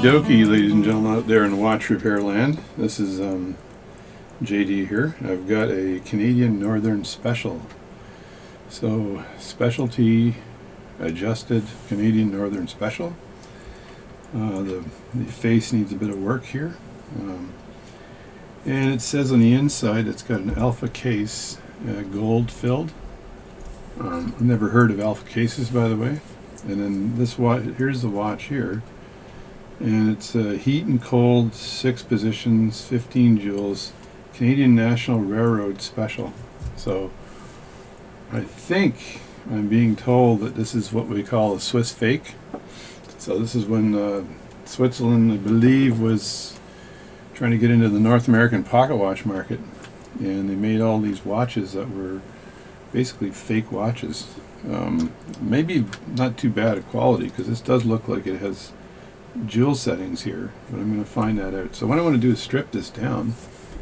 dokie, ladies and gentlemen out there in watch repair land. This is JD here. I've got a Canadian Northern Special. So, specialty adjusted Canadian Northern Special. The face needs a bit of work here. And it says on the inside it's got an alpha case, gold filled. I've never heard of alpha cases, by the way. And then this watch, here's the watch here. And it's heat and cold, 6 positions, 15 joules, Canadian National Railroad Special. So I think I'm being told that this is what we call a Swiss fake. So this is when Switzerland, I believe, was trying to get into the North American pocket watch market. And they made all these watches that were basically fake watches. Maybe not too bad of quality, because this does look like it has joule settings here, but I'm going to find that out. So what I want to do is strip this down.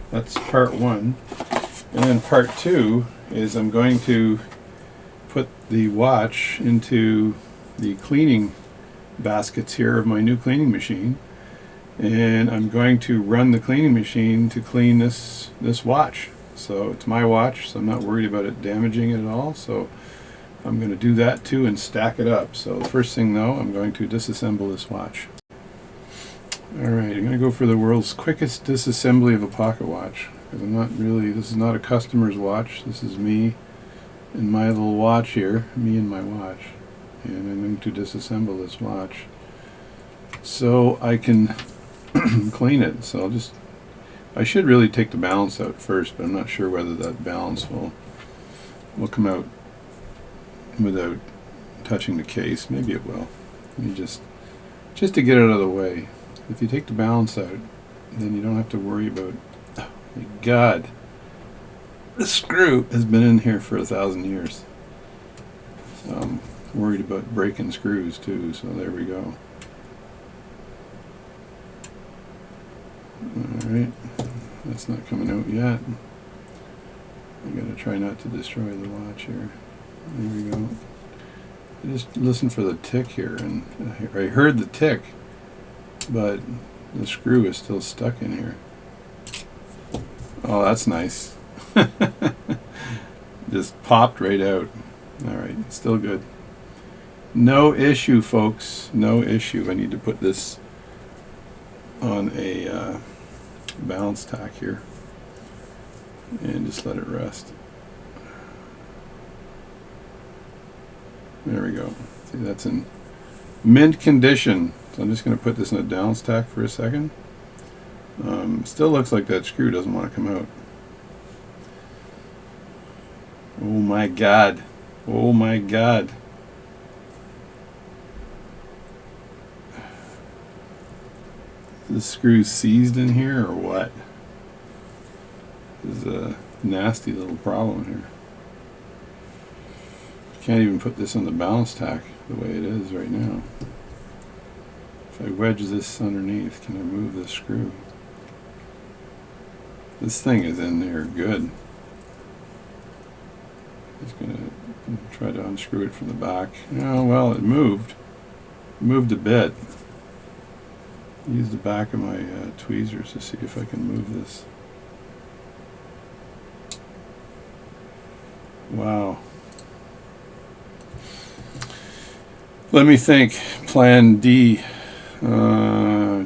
That's part one. And then part two is I'm going to put the watch into the cleaning baskets here of my new cleaning machine, and I'm going to run the cleaning machine to clean this watch. So it's my watch, so I'm not worried about it damaging it at all. So I'm going to do that too and stack it up. So the first thing though, I'm going to disassemble this watch. Alright, I'm going to go for the world's quickest disassembly of a pocket watch. Because this is not a customer's watch. This is me and my little watch here. Me and my watch. And I'm going to disassemble this watch so I can clean it. So I should really take the balance out first, but I'm not sure whether that balance will come out without touching the case. Maybe it will. Let me just to get it out of the way. If you take the balance out, then you don't have to worry about, oh my God, this screw has been in here for 1,000 years. So I'm worried about breaking screws too, so there we go. Alright, that's not coming out yet. I'm going to try not to destroy the watch here. There we go. I just listen for the tick here, and I heard the tick, but the screw is still stuck in here. Oh, that's nice. Just popped right out. Alright, still good. No issue, folks. No issue. I need to put this on a balance tack here and just let it rest. There we go. See, that's in mint condition. So I'm just going to put this in a balance tack for a second. Still looks like that screw doesn't want to come out. Oh my God. Oh my God. Is this screw seized in here or what? This is a nasty little problem here. Can't even put this on the balance tack the way it is right now. If I wedge this underneath, can I move this screw? This thing is in there good. Just gonna try to unscrew it from the back. Oh well, it moved. It moved a bit. Use the back of my tweezers to see if I can move this. Wow. Let me think. Plan D. I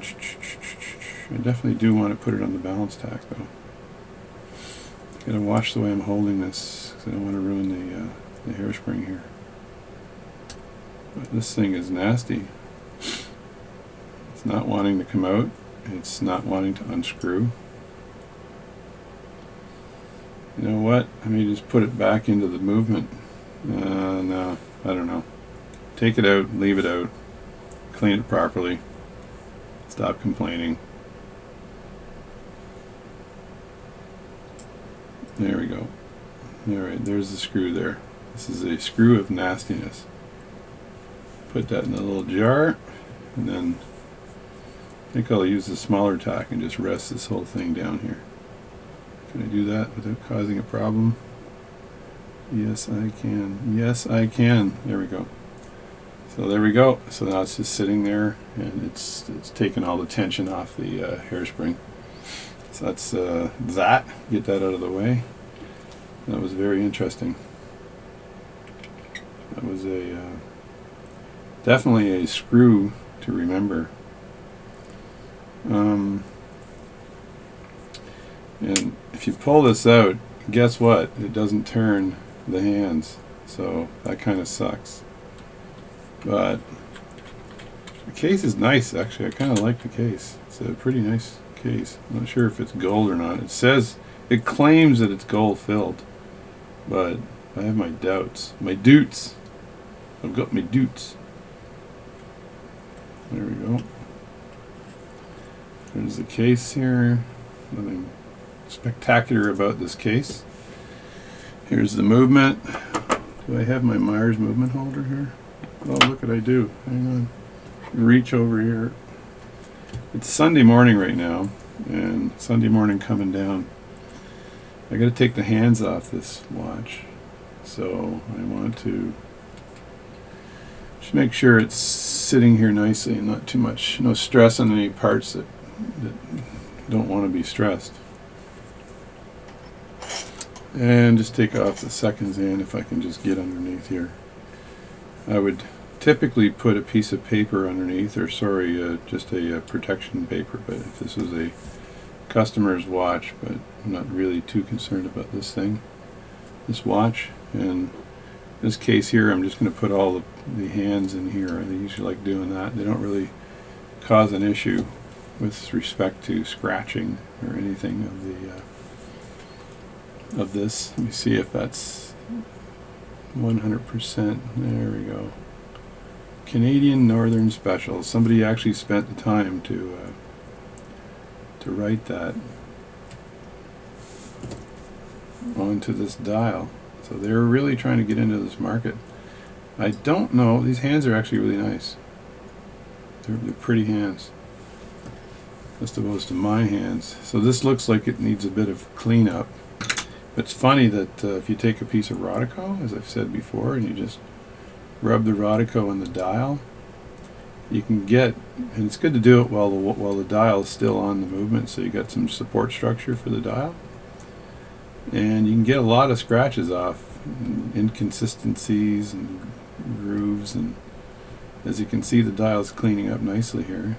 definitely do want to put it on the balance tack, though. Gotta watch the way I'm holding this, because I don't want to ruin the hairspring here. But this thing is nasty. It's not wanting to come out. It's not wanting to unscrew. You know what? I may just put it back into the movement. No, I don't know. Take it out, leave it out, clean it properly, stop complaining. There we go. Alright, there's the screw there. This is a screw of nastiness. Put that in a little jar, and then I think I'll use the smaller tack and just rest this whole thing down here. Can I do that without causing a problem? Yes, I can. Yes, I can. There we go. So there we go. So now it's just sitting there, and it's taken all the tension off the hairspring. So that's that. Get that out of the way. That was very interesting. That was a definitely a screw to remember. And if you pull this out, guess what? It doesn't turn the hands, so that kind of sucks. But the case is nice, actually. I kind of like the case. It's a pretty nice case. I'm not sure if it's gold or not. It claims that it's gold filled, but I have my doubts. My doots. I've got my doots. There we go. There's the case here. Nothing spectacular about this case. Here's the movement. Do I have my Myers movement holder here? Oh, look what I do. Hang on. Reach over here. It's Sunday morning right now, and Sunday morning coming down. I got to take the hands off this watch, so I want to just make sure it's sitting here nicely and not too much, no stress on any parts that don't want to be stressed. And just take off the seconds hand if I can just get underneath here. I would typically put a piece of paper underneath, or just a protection paper, but if this was a customer's watch, but I'm not really too concerned about this watch. And this case here, I'm just going to put all the hands in here. I usually like doing that. They don't really cause an issue with respect to scratching or anything of this. Let me see if that's 100%. There we go. Canadian Northern Special. Somebody actually spent the time to write that onto this dial. So they're really trying to get into this market. I don't know. These hands are actually really nice. They're pretty hands, as opposed to my hands. So this looks like it needs a bit of cleanup. It's funny that if you take a piece of Rodico, as I've said before, and you just rub the Rodico on the dial, you can get, and it's good to do it while the dial is still on the movement, so you got some support structure for the dial, and you can get a lot of scratches off, and inconsistencies and grooves, and as you can see, the dial is cleaning up nicely here.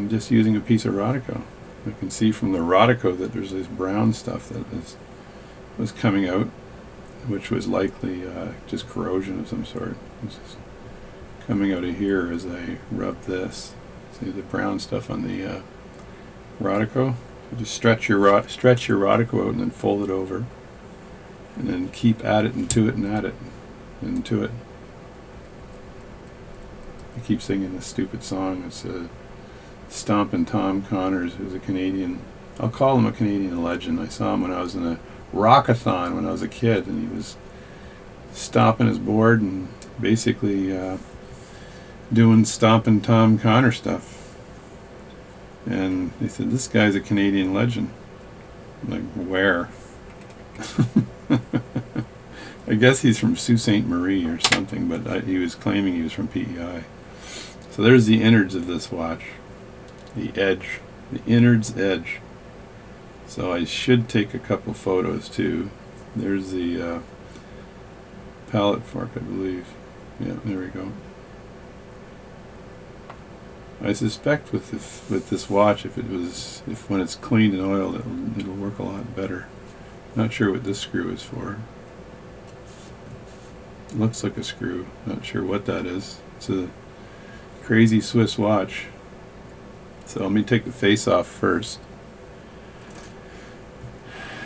Just using a piece of Rodico. I can see from the Rodico that there's this brown stuff that was coming out, which was likely just corrosion of some sort. It's just coming out of here as I rub this. See the brown stuff on the Rodico? So just stretch your Rodico out and then fold it over, and then keep at it and to it and at it and to it. I keep singing this stupid song. It's Stompin' Tom Connors, who's a Canadian. I'll call him a Canadian legend. I saw him when I was in a rockathon when I was a kid, and he was stomping his board and basically doing Stompin' Tom Connor stuff. And they said, this guy's a Canadian legend. I'm like, where? I guess he's from Sault Ste. Marie or something, but he was claiming he was from PEI. So there's the innards of this watch. The edge, the innards edge. So I should take a couple photos too. There's the pallet fork, I believe. Yeah, there we go. I suspect with this watch, if when it's cleaned and oiled, it'll work a lot better. Not sure what this screw is for. It looks like a screw. Not sure what that is. It's a crazy Swiss watch. So let me take the face off first,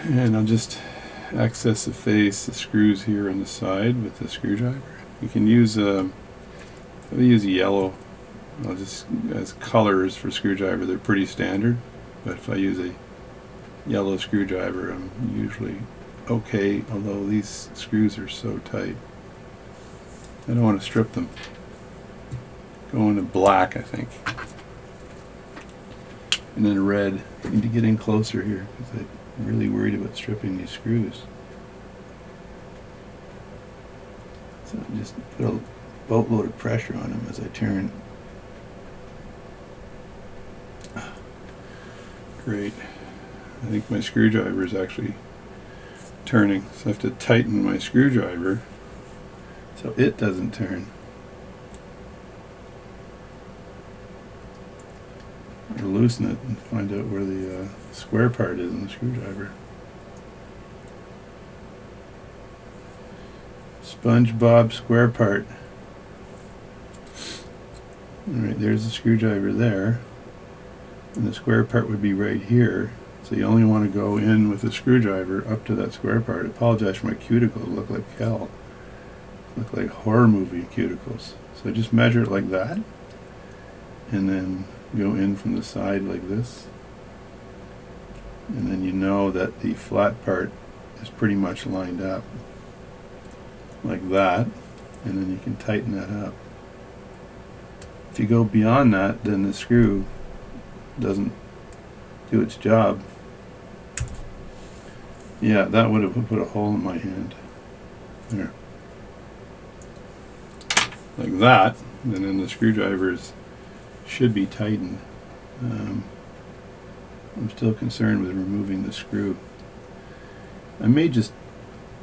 and I'll just access the face, the screws here on the side with the screwdriver. You can use I'll use yellow. I'll just, as colors for screwdriver, they're pretty standard, but if I use a yellow screwdriver, I'm usually okay, although these screws are so tight. I don't want to strip them. Go into black, I think. And then red. I need to get in closer here because I'm really worried about stripping these screws. So I just put a boatload of pressure on them as I turn. Great. I think my screwdriver is actually turning, so I have to tighten my screwdriver so it doesn't turn. Or loosen it and find out where the square part is in the screwdriver. SpongeBob square part. Alright, there's the screwdriver there. And the square part would be right here. So you only want to go in with the screwdriver up to that square part. I apologize for my cuticles. They look like hell. Look like horror movie cuticles. So just measure it like that. And then go in from the side like this. And then you know that the flat part is pretty much lined up. Like that. And then you can tighten that up. If you go beyond that, then the screw doesn't do its job. Yeah, that would have put a hole in my hand. There. Like that. And then the screwdrivers should be tightened. I'm still concerned with removing the screw. I may just,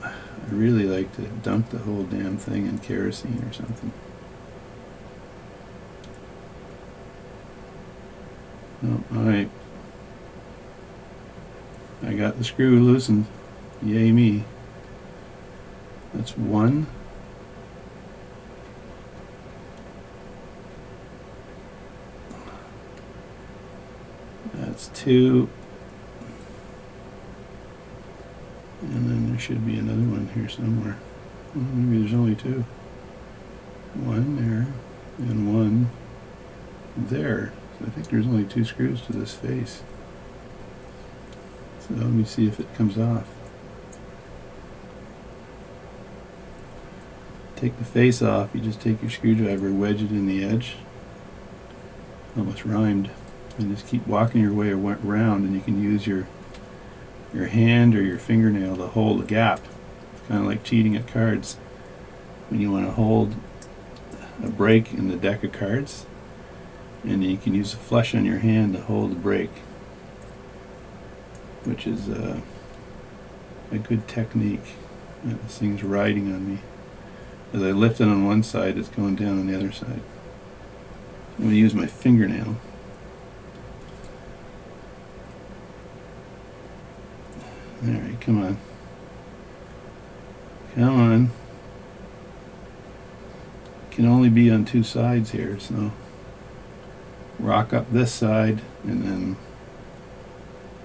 I really like to dunk the whole damn thing in kerosene or something. Oh, alright. I got the screw loosened. Yay me. That's one. That's two. And then there should be another one here somewhere. Well, maybe there's only two. One there and one there. So I think there's only two screws to this face. So let me see if it comes off. Take the face off, you just take your screwdriver, wedge it in the edge. Almost rhymed. And just keep walking your way around, and you can use your hand or your fingernail to hold a gap. It's kind of like cheating at cards. When you want to hold a break in the deck of cards, and you can use a flush on your hand to hold the break, which is a good technique. This thing's riding on me. As I lift it on one side, it's going down on the other side. I'm going to use my fingernail. Alright, come on. Come on. Can only be on two sides here, so rock up this side and then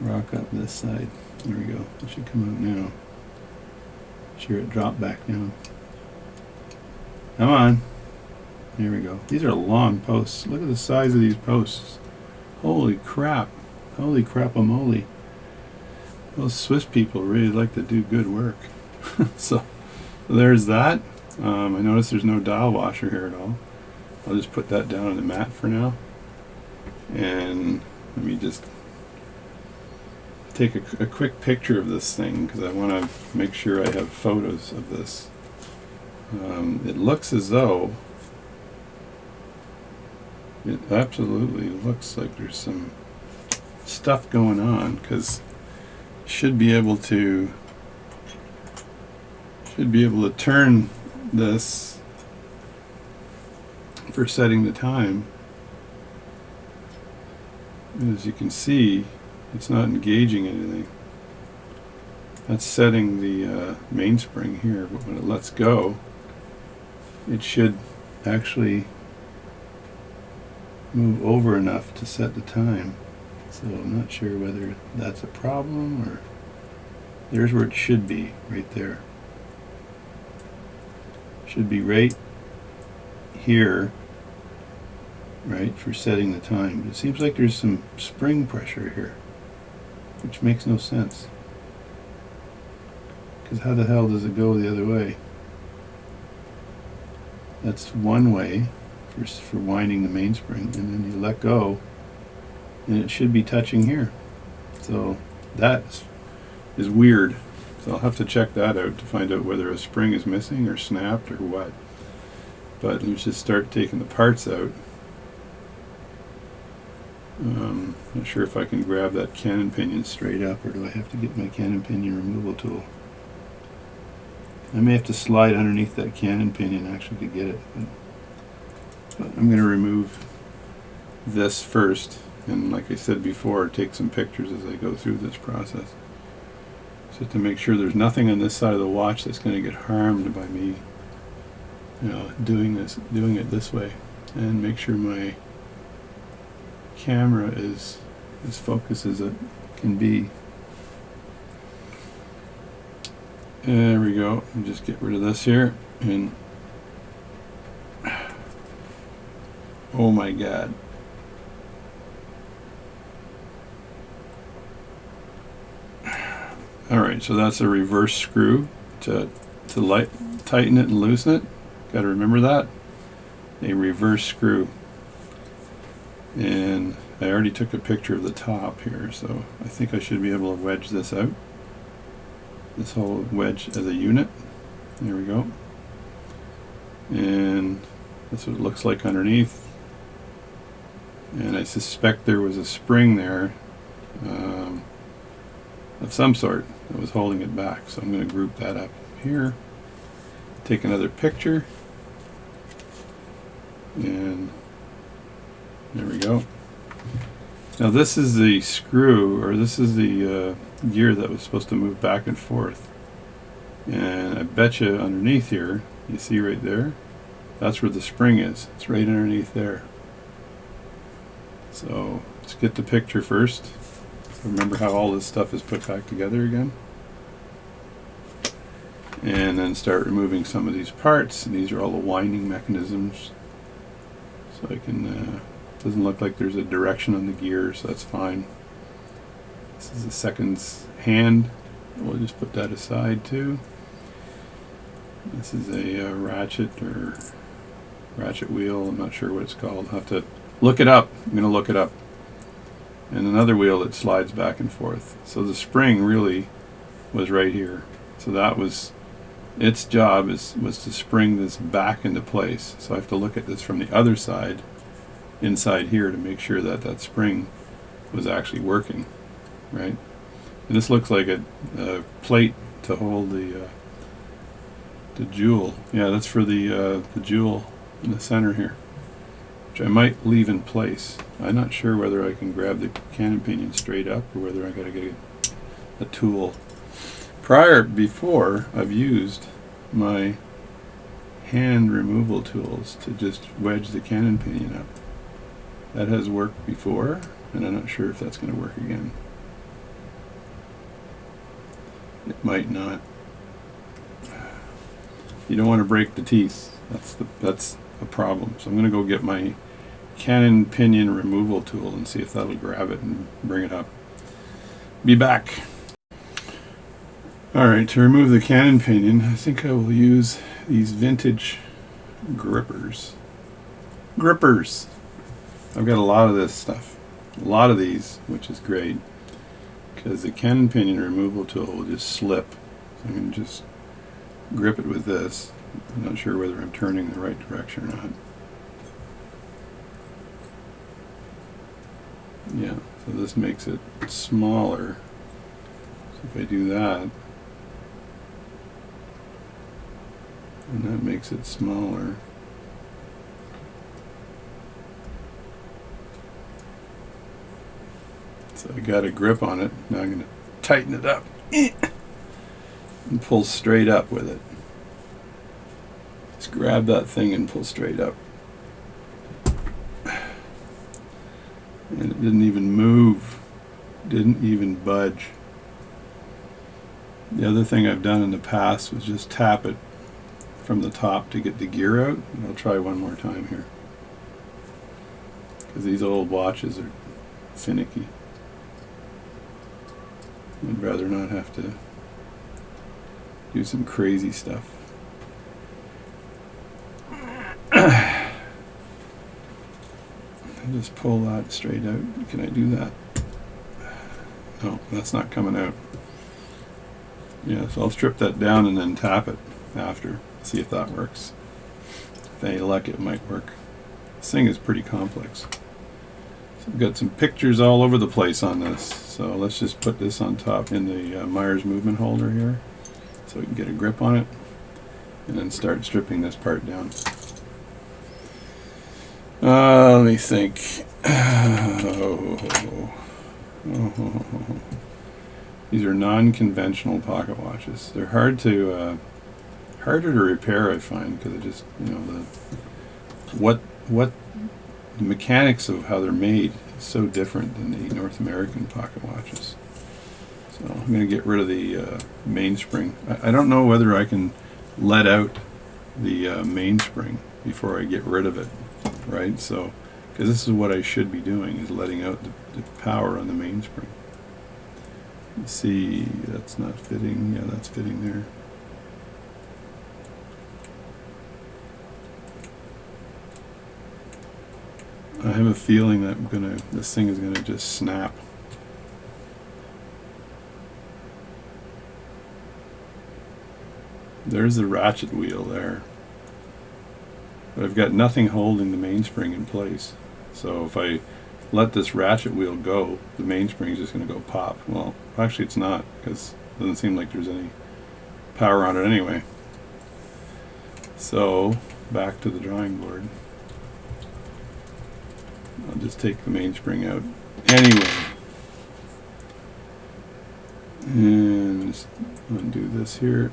rock up this side. There we go. It should come out now. Sure, it dropped back down. Come on. There we go. These are long posts. Look at the size of these posts. Holy crap. Holy crap-a-moly. Those Swiss people really like to do good work. So there's that. I notice there's no dial washer here at all. I'll just put that down on the mat for now. And let me just take a quick picture of this thing because I want to make sure I have photos of this. It looks as though it absolutely looks like there's some stuff going on, because should be able to turn this for setting the time. And as you can see, it's not engaging anything. That's setting the mainspring here, but when it lets go, it should actually move over enough to set the time. So I'm not sure whether that's a problem or there's where it should be, right there. Should be right here, right, for setting the time. But it seems like there's some spring pressure here, which makes no sense. Because how the hell does it go the other way? That's one way for winding the mainspring, and then you let go and it should be touching here. So that is weird. So So I'll have to check that out to find out whether a spring is missing or snapped or what. But let's just start taking the parts out. Not sure if I can grab that cannon pinion straight up, or do I have to get my cannon pinion removal tool? I may have to slide underneath that cannon pinion actually to get it. But I'm going to remove this first, and like I said before, take some pictures as I go through this process. So to make sure there's nothing on this side of the watch that's going to get harmed by me, doing it this way, and make sure my camera is as focused as it can be. There we go. And just get rid of this here, and oh my god. Alright, so that's a reverse screw to tighten it and loosen it. Got to remember that. A reverse screw. And I already took a picture of the top here, so I think I should be able to wedge this out. This whole wedge as a unit. There we go. And that's what it looks like underneath. And I suspect there was a spring there of some sort that was holding it back. So I'm going to group that up here. Take another picture. And there we go. Now this is the screw, or this is the gear that was supposed to move back and forth. And I bet you underneath here, you see right there, that's where the spring is. It's right underneath there. So let's get the picture first. So remember how all this stuff is put back together again. And then start removing some of these parts. And these are all the winding mechanisms. So I can, doesn't look like there's a direction on the gear, so that's fine. This is the second's hand. We'll just put that aside too. This is a ratchet or ratchet wheel. I'm not sure what it's called. I'll have to look it up. I'm going to look it up. And another wheel that slides back and forth. So the spring really was right here. So that was its job, was to spring this back into place. So I have to look at this from the other side, inside here, to make sure that that spring was actually working, right? And this looks like a plate to hold the jewel. Yeah, that's for the jewel in the center here, which I might leave in place. I'm not sure whether I can grab the cannon pinion straight up or whether I got to get a tool. Before, I've used my hand removal tools to just wedge the cannon pinion up. That has worked before, and I'm not sure if that's going to work again. It might not. You don't want to break the teeth. That's a problem. So I'm going to go get my cannon pinion removal tool and see if that'll grab it and bring it up. Be back. Alright, to remove the cannon pinion, I think I will use these vintage grippers. Grippers! I've got a lot of this stuff. A lot of these, which is great, because the cannon pinion removal tool will just slip. So I'm going to just grip it with this. I'm not sure whether I'm turning the right direction or not. Yeah, so this makes it smaller. So if I do that, and that makes it smaller. So I got a grip on it. Now I'm going to tighten it up and pull straight up with it. Just grab that thing and pull straight up. And it didn't even move. Didn't even budge. The other thing I've done in the past was just tap it from the top to get the gear out. And I'll try one more time here, because these old watches are finicky. I'd rather not have to do some crazy stuff. Just pull that straight out. Can I do that? No, that's not coming out. Yeah, so I'll strip that down and then tap it after, see if that works. If any luck, it might work. This thing is pretty complex. So I've got some pictures all over the place on this. So let's just put this on top in the Myers movement holder here so we can get a grip on it, and then start stripping this part down. Let me think. These are non-conventional pocket watches. They're harder to repair, I find, because it just, you know, what the mechanics of how they're made is so different than the North American pocket watches. So I'm going to get rid of the mainspring. I don't know whether I can let out the mainspring before I get rid of it, right? So, because this is what I should be doing, is letting out the power on the mainspring. Let's see, that's not fitting. Yeah, that's fitting there. I have a feeling that this thing is gonna just snap. There's the ratchet wheel there. But I've got nothing holding the mainspring in place. So if I let this ratchet wheel go, the mainspring is just going to go pop. Well, actually it's not, because it doesn't seem like there's any power on it anyway. So back to the drawing board. I'll just take the mainspring out anyway. And just undo this here.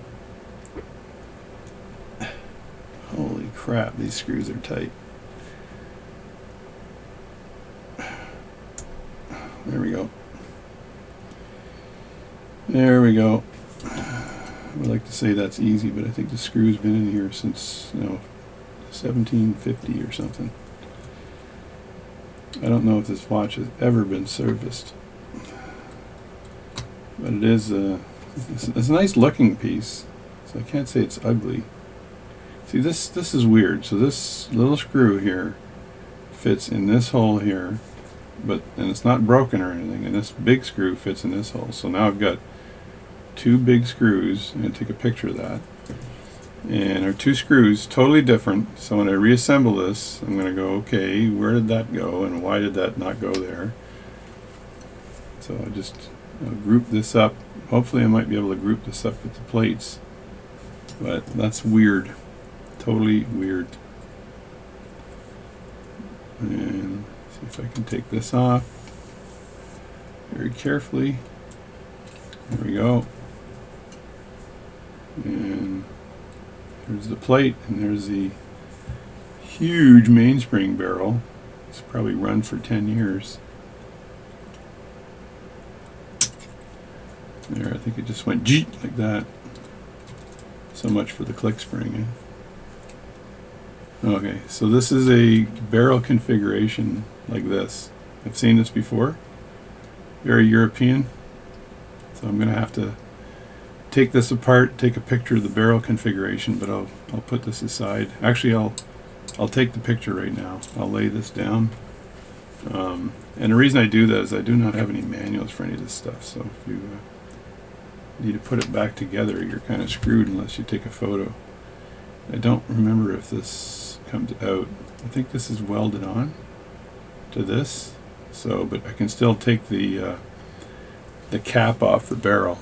Holy crap, these screws are tight. There we go. There we go. I would like to say that's easy, but I think the screw's been in here since, 1750 or something. I don't know if this watch has ever been serviced, but it is it's a nice looking piece, so I can't say it's ugly. See, this is weird. So this little screw here fits in this hole here, and it's not broken or anything, and this big screw fits in this hole. So now I've got two big screws. I'm going to take a picture of that. And our two screws totally different. So when I reassemble this, I'm going to go, okay, where did that go and why did that not go there? So I just group this up. Hopefully I might be able to group this up with the plates, but that's weird. Totally weird. And see if I can take this off very carefully. There we go. And there's the plate, and there's the huge mainspring barrel. It's probably run for 10 years. There, I think it just went jeet like that. So much for the click spring. Eh? Okay, so this is a barrel configuration like this. I've seen this before. Very European. So I'm going to have to take this apart, take a picture of the barrel configuration, but I'll put this aside. Actually, I'll take the picture right now. I'll lay this down. And the reason I do that is I do not have any manuals for any of this stuff. So if you need to put it back together, you're kind of screwed unless you take a photo. I don't remember if this comes out. I think this is welded on to this, so but I can still take the cap off the barrel,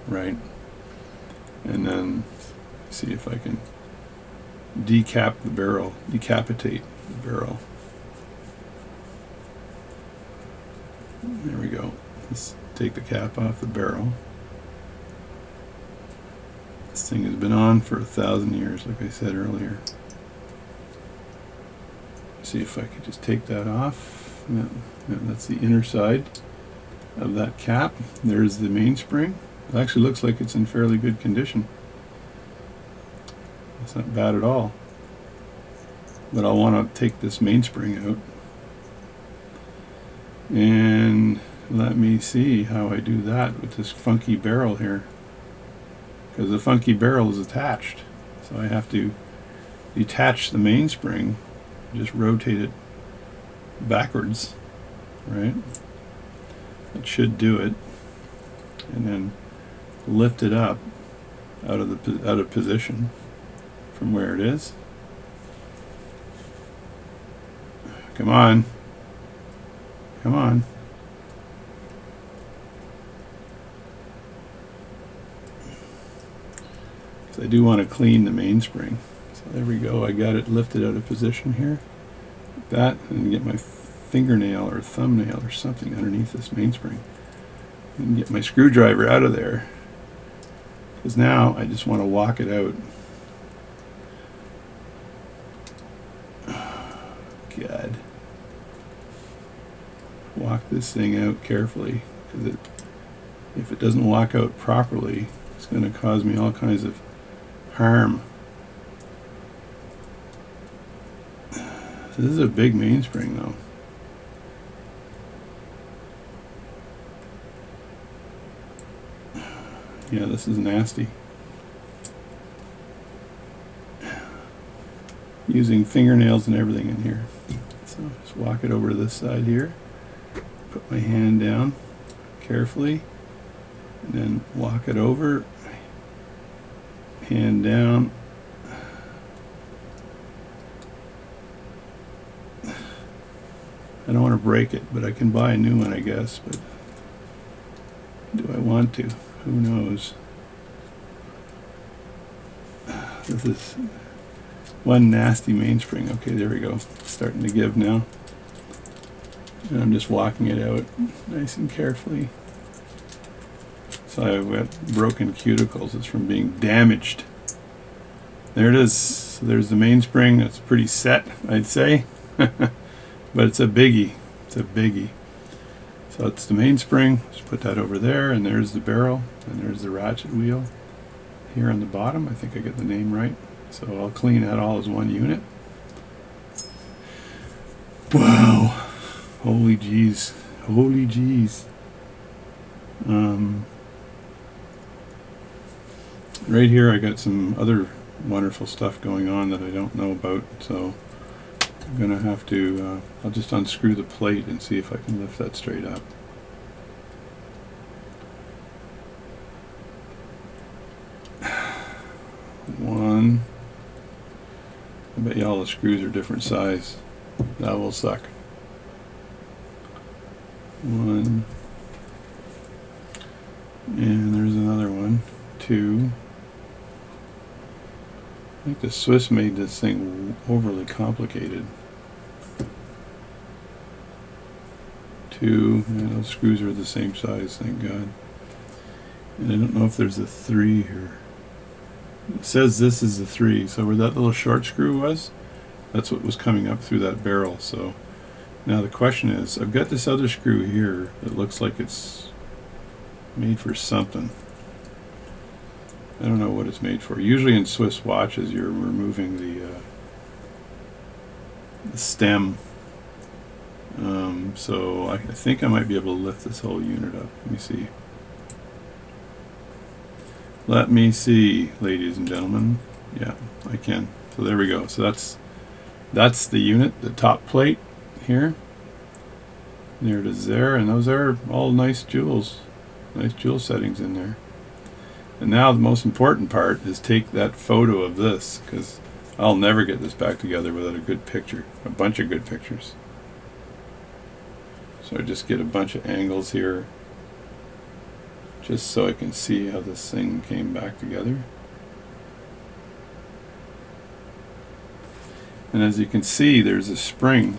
right? And then see if I can decapitate the barrel. There we go. Let's take the cap off the barrel. This thing has been on for 1,000 years, like I said earlier. See if I could just take that off. Yeah, that's the inner side of that cap. There's the mainspring. It actually looks like it's in fairly good condition. It's not bad at all. But I'll want to take this mainspring out. And let me see how I do that with this funky barrel here. Because the funky barrel is attached. So I have to detach the mainspring, just rotate it backwards, right? That should do it. And then lift it up out of position from where it is. Come on. Come on. I do want to clean the mainspring. So there we go. I got it lifted out of position here. Like that, and get my fingernail or thumbnail or something underneath this mainspring. And get my screwdriver out of there. Because now I just want to walk it out. God. Walk this thing out carefully. Because if it doesn't walk out properly, it's going to cause me all kinds of harm. This is a big mainspring though. Yeah, this is nasty. Using fingernails and everything in here. So just walk it over to this side here. Put my hand down carefully. And then walk it over. Hand down. I don't want to break it, but I can buy a new one, I guess. But do I want to? Who knows? This is one nasty mainspring. Okay, there we go. It's starting to give now. And I'm just walking it out nice and carefully. So I've got broken cuticles. It's from being damaged. There it is. So there's the mainspring. It's pretty set, I'd say. But it's a biggie. It's a biggie. So it's the mainspring. Just put that over there, and there's the barrel, and there's the ratchet wheel here on the bottom. I think I get the name right. So I'll clean that all as one unit. Wow. Holy jeez. Holy jeez. Right here I got some other wonderful stuff going on that I don't know about, so I'm going to have to, I'll just unscrew the plate and see if I can lift that straight up. One. I bet you all the screws are different size. That will suck. One. And there's another one. Two. I think the Swiss made this thing overly complicated. Two. And those screws are the same size, thank God. And I don't know if there's a 3 here. It says this is the 3, so where that little short screw was, that's what was coming up through that barrel. So now the question is, I've got this other screw here that looks like it's made for something. I don't know what it's made for. Usually in Swiss watches you're removing the stem. So I think I might be able to lift this whole unit up. Let me see. Let me see, ladies and gentlemen. Yeah, I can. So there we go. So that's the unit, the top plate here. There it is there, and those are all nice jewels. Nice jewel settings in there. And now the most important part is take that photo of this, because I'll never get this back together without a good picture. A bunch of good pictures. So I just get a bunch of angles here, just so I can see how this thing came back together. And as you can see, there's a spring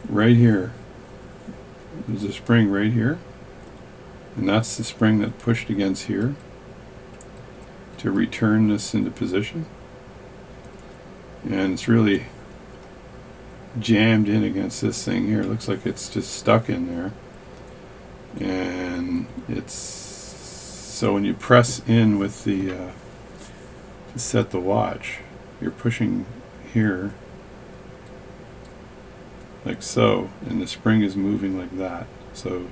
right here. There's a spring right here. And that's the spring that pushed against here to return this into position. And it's really jammed in against this thing here. It looks like it's just stuck in there. And it's so when you press in with the to set the watch, you're pushing here like so, and the spring is moving like that. So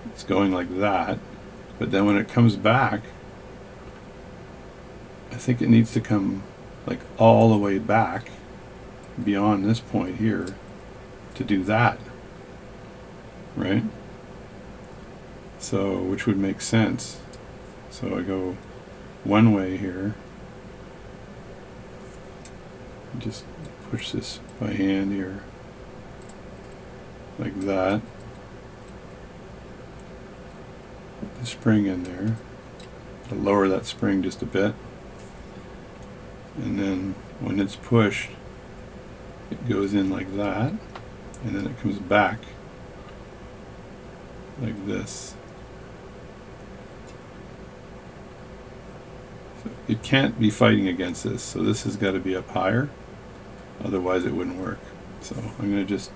it's going like that, but then when it comes back, I think it needs to come like all the way back beyond this point here to do that, right? So, which would make sense. So I go one way here. Just push this by hand here, like that. Put the spring in there. I'll lower that spring just a bit. And then when it's pushed, it goes in like that. And then it comes back like this. So it can't be fighting against this, so this has got to be up higher, otherwise it wouldn't work. So I'm going to just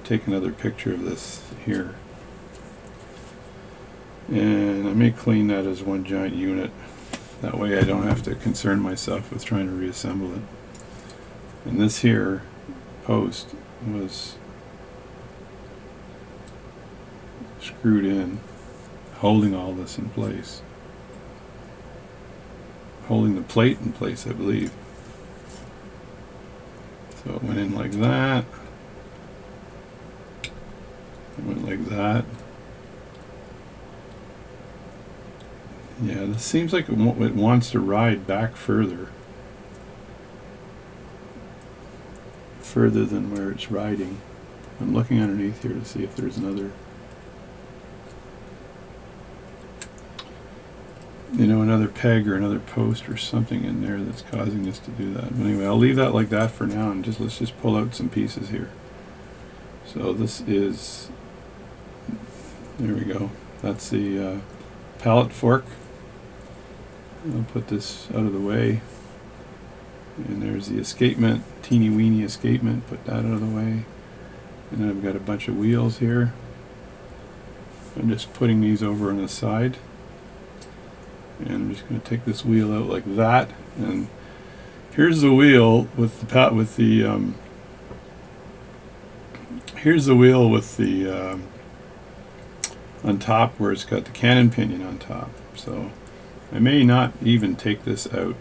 take another picture of this here, and I may clean that as one giant unit. That way I don't have to concern myself with trying to reassemble it. And this here post was screwed in, holding all this in place. Holding the plate in place, I believe. So it went in like that. It went like that. Yeah, this seems like it wants to ride back further than where it's riding. I'm looking underneath here to see if there's another, another peg or another post or something in there that's causing this to do that. But anyway, I'll leave that like that for now, and let's just pull out some pieces here. So this is, there we go. That's the pallet fork. I'll put this out of the way. And there's the escapement, teeny weeny escapement, put that out of the way. And then I've got a bunch of wheels here. I'm just putting these over on the side. And I'm just going to take this wheel out like that. And here's the wheel with the here's the wheel with the on top where it's got the cannon pinion on top. So I may not even take this out.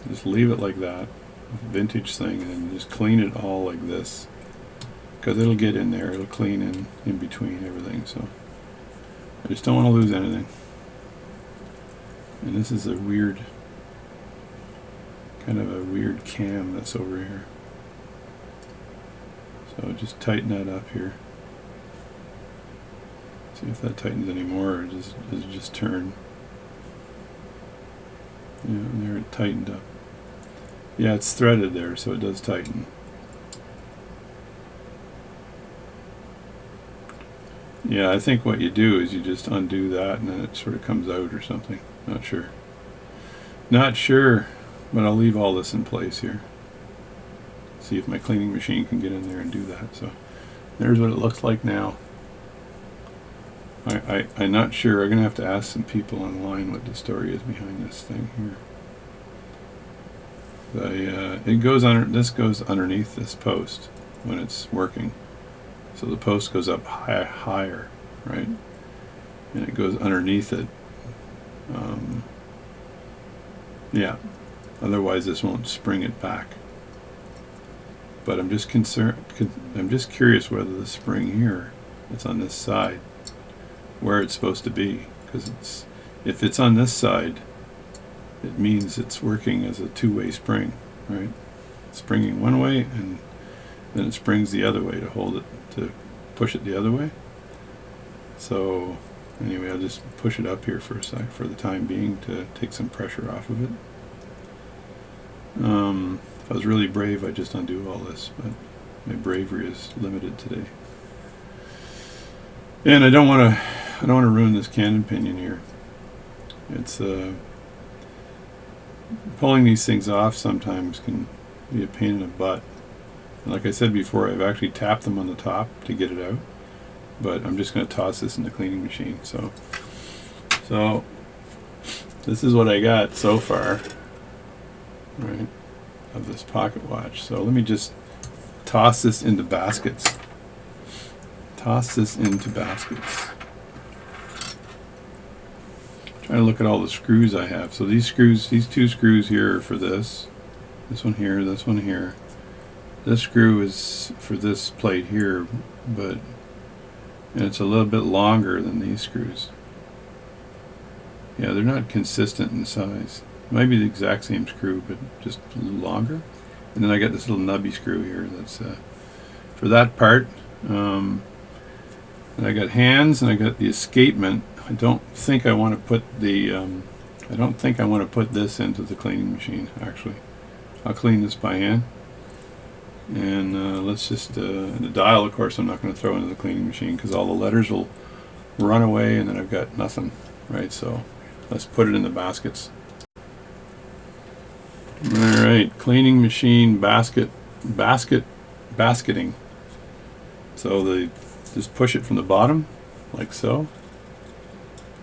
Just leave it like that, vintage thing, and then just clean it all like this, because it'll get in there. It'll clean in between everything. So I just don't want to lose anything. And this is a weird, kind of a weird cam that's over here. So just tighten that up here. See if that tightens anymore, or does it just turn? Yeah, and there it tightened up. Yeah, it's threaded there, so it does tighten. Yeah, I think what you do is you just undo that and then it sort of comes out or something. Not sure. Not sure, but I'll leave all this in place here. See if my cleaning machine can get in there and do that. So there's what it looks like now. I'm not sure. I'm going to have to ask some people online what the story is behind this thing here. It goes under. This goes underneath this post when it's working, so the post goes up higher, right? And it goes underneath it. Yeah. Otherwise, this won't spring it back. But I'm just concerned. I'm just curious whether the spring here, that's on this side, where it's supposed to be, because if it's on this side, it means it's working as a two-way spring, right? It's springing one way and then it springs the other way to hold it, to push it the other way. So anyway, I'll just push it up here for a sec for the time being to take some pressure off of it. If I was really brave, I'd just undo all this, but my bravery is limited today. And I don't want to ruin this cannon pinion here. It's pulling these things off sometimes can be a pain in the butt. And like I said before, I've actually tapped them on the top to get it out, but I'm just going to toss this in the cleaning machine. So this is what I got so far, right, of this pocket watch. So let me just toss this into baskets. Toss this into baskets. Trying to look at all the screws I have. So these screws, these two screws here are for this. This one here, this one here. This screw is for this plate here, but it's a little bit longer than these screws. Yeah, they're not consistent in size. Might be the exact same screw, but just a little longer. And then I got this little nubby screw here that's for that part. And I got hands, and I got the escapement. I don't think I want to put the I don't think I want to put this into the cleaning machine. Actually, I'll clean this by hand. And let's just the dial, of course, I'm not going to throw into the cleaning machine because all the letters will run away, and then I've got nothing, right? So let's put it in the baskets. All right, cleaning machine basketing. So they just push it from the bottom, like so.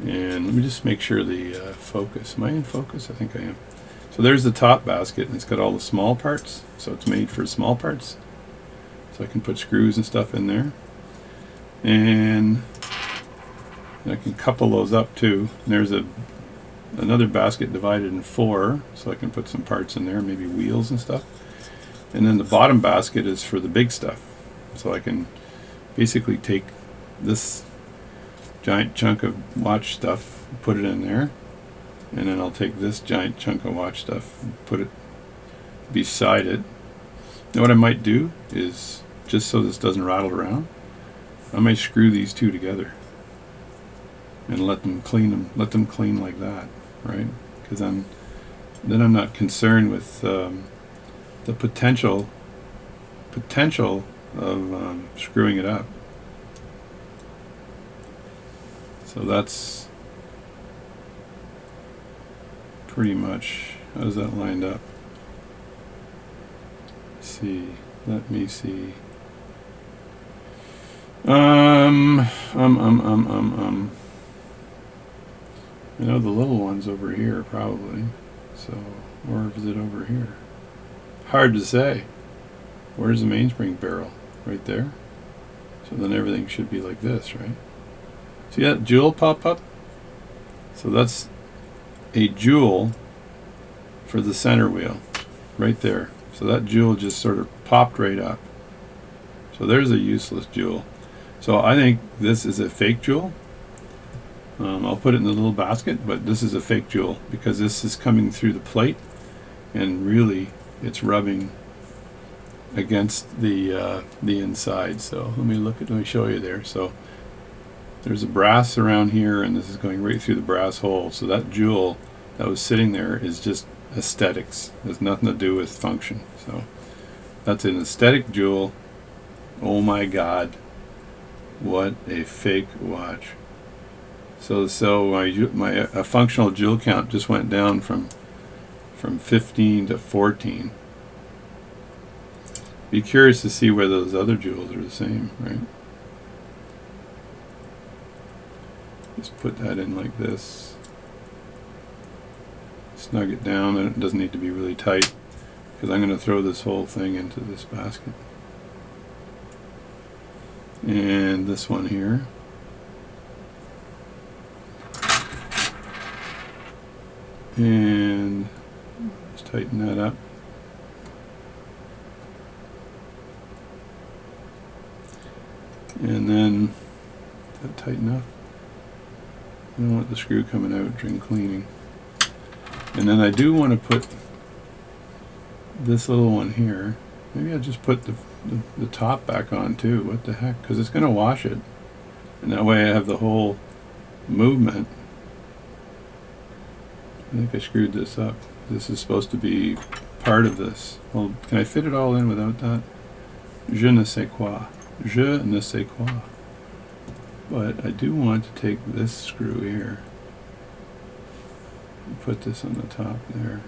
And let me just make sure the focus. Am I in focus? I think I am. So there's the top basket, and it's got all the small parts. So it's made for small parts. So I can put screws and stuff in there. And I can couple those up too. And there's another basket divided in 4, so I can put some parts in there, maybe wheels and stuff. And then the bottom basket is for the big stuff. So I can basically take this giant chunk of watch stuff, put it in there, and then I'll take this giant chunk of watch stuff and put it beside it. Now what I might do is, just so this doesn't rattle around, I might screw these two together and let them clean like that, right? Because then I'm not concerned with the potential of screwing it up. So that's pretty much, how's that lined up? Let me see. I know the little one's over here probably. So, or is it over here? Hard to say. Where's the mainspring barrel? Right there. So then everything should be like this, right? See that jewel pop up? So that's a jewel for the center wheel, right there. So that jewel just sort of popped right up. So there's a useless jewel. So I think this is a fake jewel. I'll put it in the little basket, but this is a fake jewel because this is coming through the plate, and really it's rubbing against the inside. So let me show you there. So there's a brass around here, and this is going right through the brass hole. So that jewel that was sitting there is just aesthetics. It has nothing to do with function. So that's an aesthetic jewel. Oh my God, what a fake watch. So my functional jewel count just went down from 15 to 14. Be curious to see whether those other jewels are the same, right? Just put that in like this. Snug it down, and it doesn't need to be really tight because I'm going to throw this whole thing into this basket. And this one here. And just tighten that up. And then, is that tight enough? I don't want the screw coming out during cleaning. And then I do want to put this little one here. Maybe I'll just put the top back on too. What the heck? Because it's going to wash it. And that way I have the whole movement. I think I screwed this up. This is supposed to be part of this. Well, can I fit it all in without that? Je ne sais quoi. Je ne sais quoi. But I do want to take this screw here and put this on the top there.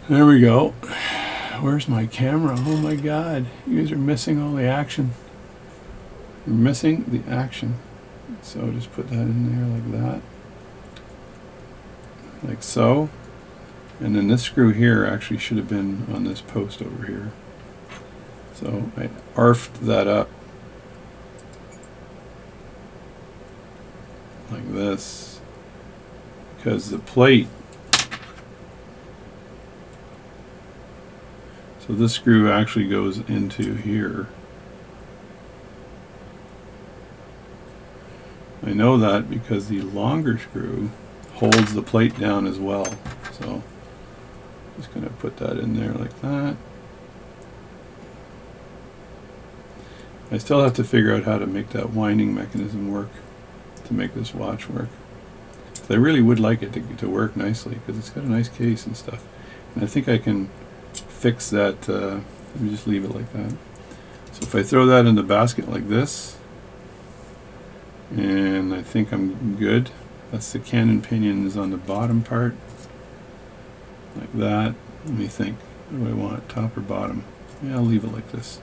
There we go. Where's my camera? Oh my God. You guys are missing all the action. You're missing the action. So just put that in there like that. Like so. And then this screw here actually should have been on this post over here. So I arfed that up like this because the plate, so this screw actually goes into here. I know that because the longer screw holds the plate down as well. So just going to put that in there like that. I still have to figure out how to make that winding mechanism work to make this watch work. I really would like it to work nicely because it's got a nice case and stuff. And I think I can fix that. Let me just leave it like that. So if I throw that in the basket like this, and I think I'm good. That's the cannon pinions on the bottom part, like that. Let me think. What do I want, top or bottom? Yeah, I'll leave it like this.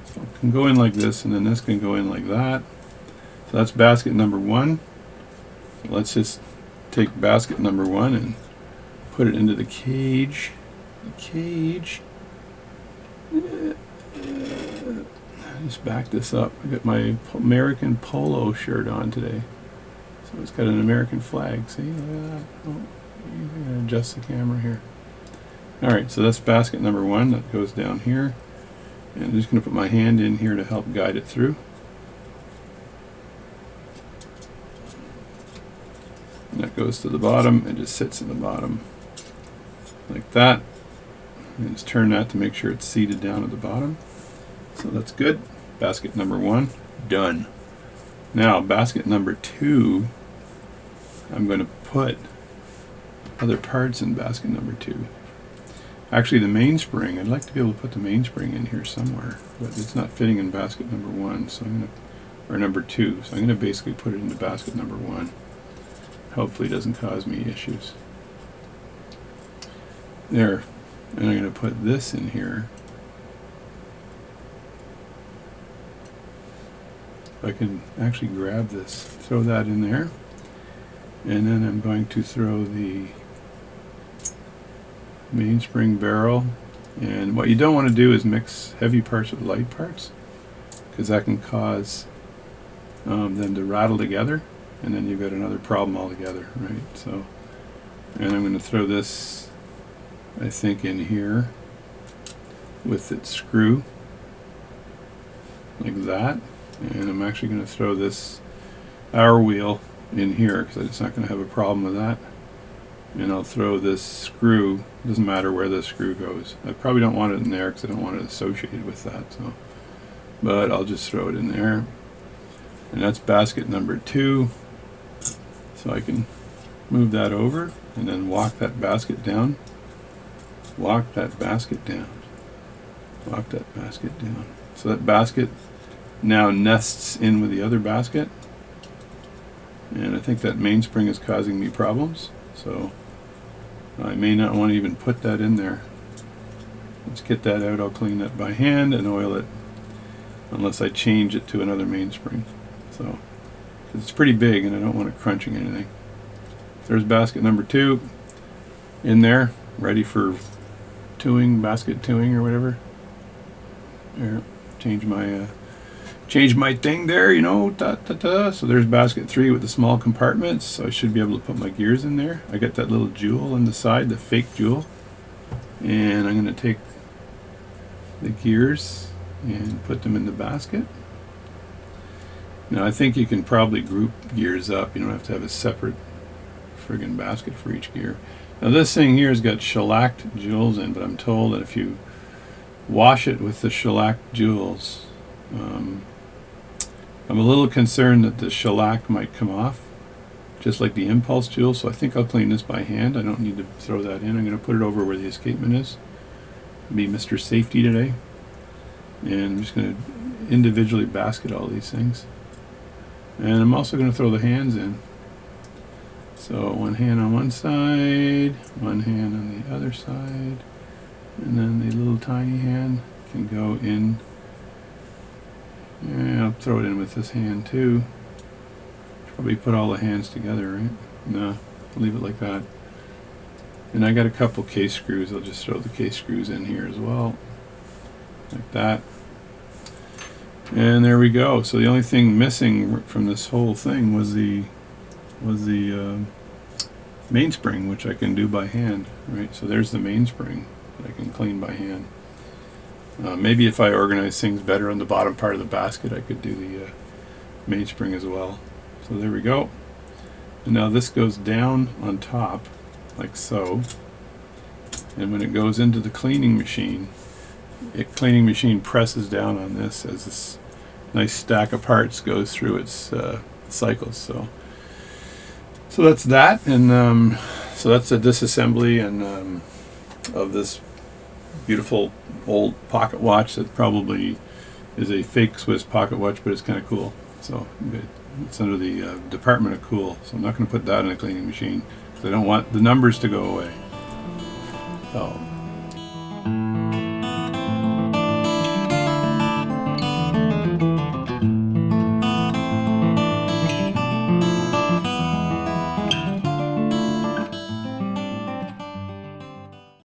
So it can go in like this, and then this can go in like that. So that's basket number 1. Let's just take basket number 1 and put it into the cage. The cage. Just back this up. I got my American polo shirt on today, so it's got an American flag. See, look at that. Oh, I'm gonna adjust the camera here. All right, so that's basket number 1 that goes down here, and I'm just going to put my hand in here to help guide it through. And that goes to the bottom and just sits in the bottom like that. And just turn that to make sure it's seated down at the bottom. So that's good. Basket number 1 done. Now basket number 2, I'm going to put other parts in basket number 2. Actually, the mainspring, I'd like to be able to put the mainspring in here somewhere, but it's not fitting in basket number 1, so I'm going to, or number 2, so I'm going to basically put it into basket number 1. Hopefully it doesn't cause me issues. There. And I'm going to put this in here. If I can actually grab this, throw that in there. And then I'm going to throw the mainspring barrel. And what you don't want to do is mix heavy parts with light parts, because that can cause them to rattle together, and then you've got another problem altogether, right? So, and I'm going to throw this, I think, in here with its screw like that, and I'm actually going to throw this hour wheel in here because it's not going to have a problem with that. And I'll throw this screw, doesn't matter where the screw goes. I probably don't want it in there because I don't want it associated with that, so, but I'll just throw it in there. And that's basket number 2. So I can move that over and then walk that basket down. Walk that basket down. Walk that basket down. So that basket now nests in with the other basket. And I think that mainspring is causing me problems. So I may not want to even put that in there. Let's get that out. I'll clean that by hand and oil it, unless I change it to another mainspring. So it's pretty big and I don't want it crunching anything. There's basket number 2 in there, ready for twoing, basket twoing or whatever. There, change my thing there, you know, So there's basket 3 with the small compartments, so I should be able to put my gears in there. I got that little jewel on the side, the fake jewel, and I'm going to take the gears and put them in the basket. Now I think you can probably group gears up. You don't have to have a separate friggin' basket for each gear. Now this thing here has got shellacked jewels in, but I'm told that if you wash it with the shellacked jewels, I'm a little concerned that the shellac might come off, just like the impulse jewel, so I think I'll clean this by hand. I don't need to throw that in. I'm going to put it over where the escapement is. Be Mr. Safety today. And I'm just going to individually basket all these things. And I'm also going to throw the hands in. So one hand on one side, one hand on the other side, and then the little tiny hand can go in. Yeah, I'll throw it in with this hand too. Probably put all the hands together, right? No, leave it like that. And I got a couple case screws. I'll just throw the case screws in here as well, like that. And there we go. So the only thing missing from this whole thing was the mainspring, which I can do by hand, right? So there's the mainspring that I can clean by hand. Maybe if I organize things better on the bottom part of the basket, I could do the mainspring as well. So there we go. And now this goes down on top, like so. And when it goes into the cleaning machine, cleaning machine presses down on this as this nice stack of parts goes through its cycles. So that's that, and so that's a disassembly and of this beautiful old pocket watch that probably is a fake Swiss pocket watch, but it's kind of cool. So it's under the Department of Cool. So I'm not going to put that in a cleaning machine because I don't want the numbers to go away. So